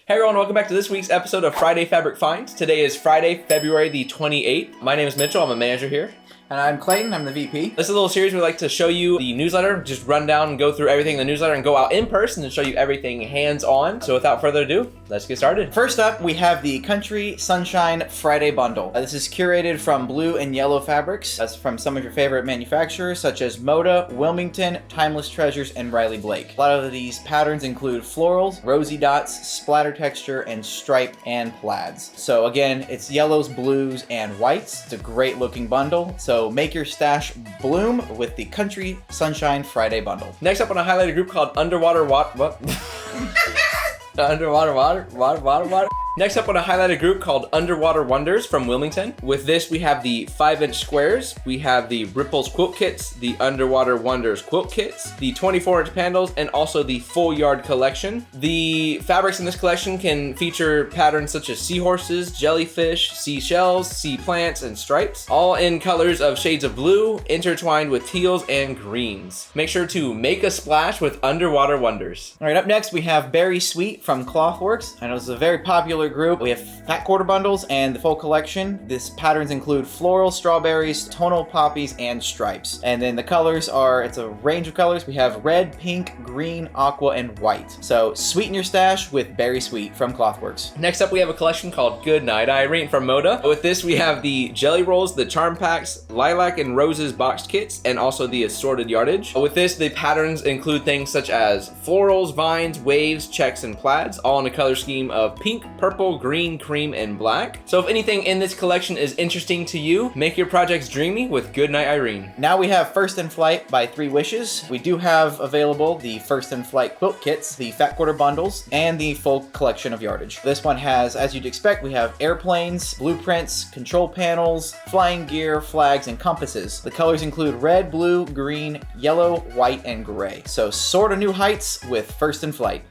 Hey everyone, welcome back to this week's episode of Friday Fabric Finds. Today is Friday, February the 28th. My name is Mitchell, I'm a manager here. And I'm Clayton, I'm the VP. This is a little series where we like to show you the newsletter, just run down and go through everything in the newsletter and go out in person and show you everything hands-on. So without further ado, let's get started. First up, we have the Country Sunshine Friday Bundle. This is curated from blue and yellow fabrics. That's from some of your favorite manufacturers such as Moda, Wilmington, Timeless Treasures, and Riley Blake. A lot of these patterns include florals, rosy dots, splatter texture, and stripe and plaids. So again, it's yellows, blues, and whites. It's a great looking bundle. So make your stash bloom with the Country Sunshine Friday Bundle. Next up on a highlighted group called Underwater Water. Next up on a highlighted group called Underwater Wonders from Wilmington. With this, we have the 5-inch squares, we have the Ripples quilt kits, the Underwater Wonders quilt kits, the 24-inch panels, and also the full yard collection. The fabrics in this collection can feature patterns such as seahorses, jellyfish, seashells, sea plants, and stripes, all in colors of shades of blue, intertwined with teals and greens. Make sure to make a splash with Underwater Wonders. All right, up next, we have Berry Sweet from Clothworks. I know this is a very popular group. We have fat quarter bundles and the full collection. These patterns include floral, strawberries, tonal poppies, and stripes. And then the colors are, it's a range of colors. We have red, pink, green, aqua, and white. So sweeten your stash with Berry Sweet from Clothworks. Next up, we have a collection called Goodnight Irene from Moda. With this, we have the jelly rolls, the charm packs, lilac and roses boxed kits, and also the assorted yardage. With this, the patterns include things such as florals, vines, waves, checks, and plaids, all in a color scheme of pink, purple, green, cream, and black. So if anything in this collection is interesting to you, make your projects dreamy with Goodnight Irene. Now we have First in Flight by 3 Wishes. We do have available the First in Flight quilt kits, the fat quarter bundles, and the full collection of yardage. This one has, as you'd expect, we have airplanes, blueprints, control panels, flying gear, flags, and compasses. The colors include red, blue, green, yellow, white, and gray. So soar to new heights with First in Flight.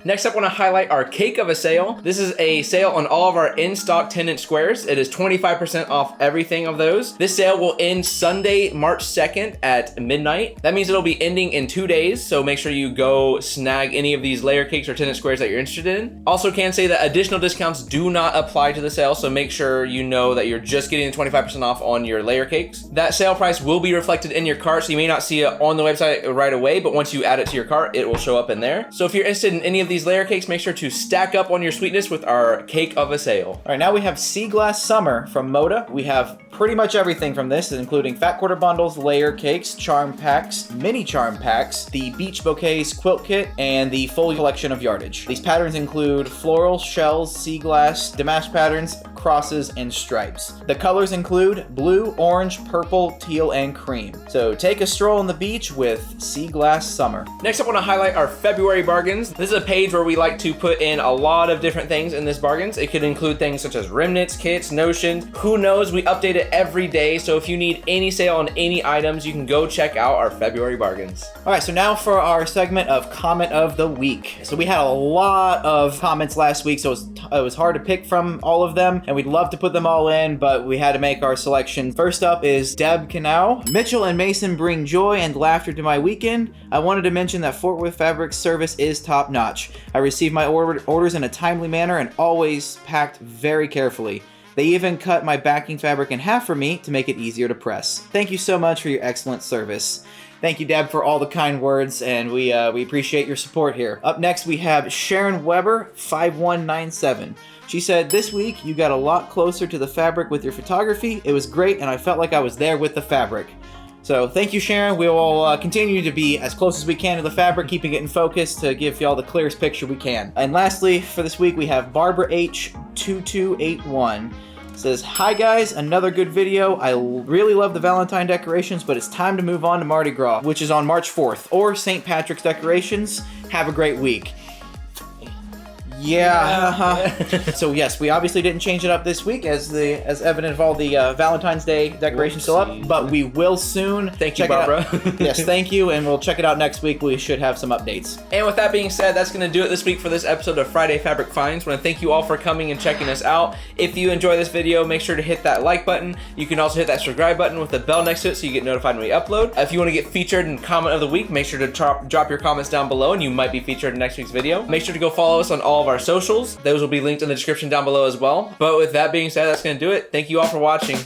Next up, I want to highlight our cake of a sale. This is a sale on all of our in-stock 10-inch squares. It is 25% off everything of those. This sale will end Sunday, March 2nd at midnight. That means it'll be ending in 2 days, so make sure you go snag any of these layer cakes or 10-inch squares that you're interested in. Also can say that additional discounts do not apply to the sale, so make sure you know that you're just getting the 25% off on your layer cakes. That sale price will be reflected in your cart, so you may not see it on the website right away, but once you add it to your cart, it will show up in there. So if you're interested in any of these layer cakes, make sure to stack up on your sweetness with our cake of a sale. All right, now we have Seaglass Summer from Moda. We have pretty much everything from this, including fat quarter bundles, layer cakes, charm packs, mini charm packs, the beach bouquets quilt kit, and the full collection of yardage. These patterns include floral, shells, sea glass, damask patterns, crosses, and stripes. The colors include blue, orange, purple, teal, and cream. So take a stroll on the beach with Seaglass Summer. Next up, I want to highlight our February bargains. This is a page where we like to put in a lot of different things in this bargains. It could include things such as remnants, kits, notions. Who knows? We update it every day. So if you need any sale on any items, you can go check out our February bargains. All right, so now for our segment of comment of the week. So we had a lot of comments last week, so it was hard to pick from all of them, and we'd love to put them all in, but we had to make our selection. First up is Deb Canal. Mitchell and Mason bring joy and laughter to my weekend. I wanted to mention that Fort Worth Fabric's service is top notch. I receive my orders in a timely manner and always packed very carefully. They even cut my backing fabric in half for me to make it easier to press. Thank you so much for your excellent service. Thank you, Deb, for all the kind words, and we appreciate your support here. Up next, we have Sharon Weber, 5197. She said, this week you got a lot closer to the fabric with your photography. It was great, and I felt like I was there with the fabric. So thank you, Sharon. We will continue to be as close as we can to the fabric, keeping it in focus to give y'all the clearest picture we can. And lastly, for this week, we have Barbara H2281. Says, hi guys, another good video. I really love the Valentine decorations, but it's time to move on to Mardi Gras, which is on March 4th, or St. Patrick's decorations. Have a great week. So yes, we obviously didn't change it up this week as evident of all the Valentine's Day decorations still up, but we will soon. Thank you, Barbara. Yes, thank you, and we'll check it out next week. We should have some updates. And with that being said, that's going to do it this week for this episode of Friday Fabric Finds. I want to thank you all for coming and checking us out. If you enjoy this video, make sure to hit that like button. You can also hit that subscribe button with the bell next to it so you get notified when we upload. If you want to get featured in comment of the week, make sure to drop your comments down below and you might be featured in next week's video. Make sure to go follow us on all of our socials. Those will be linked in the description down below as well. But with that being said, that's going to do it. Thank you all for watching.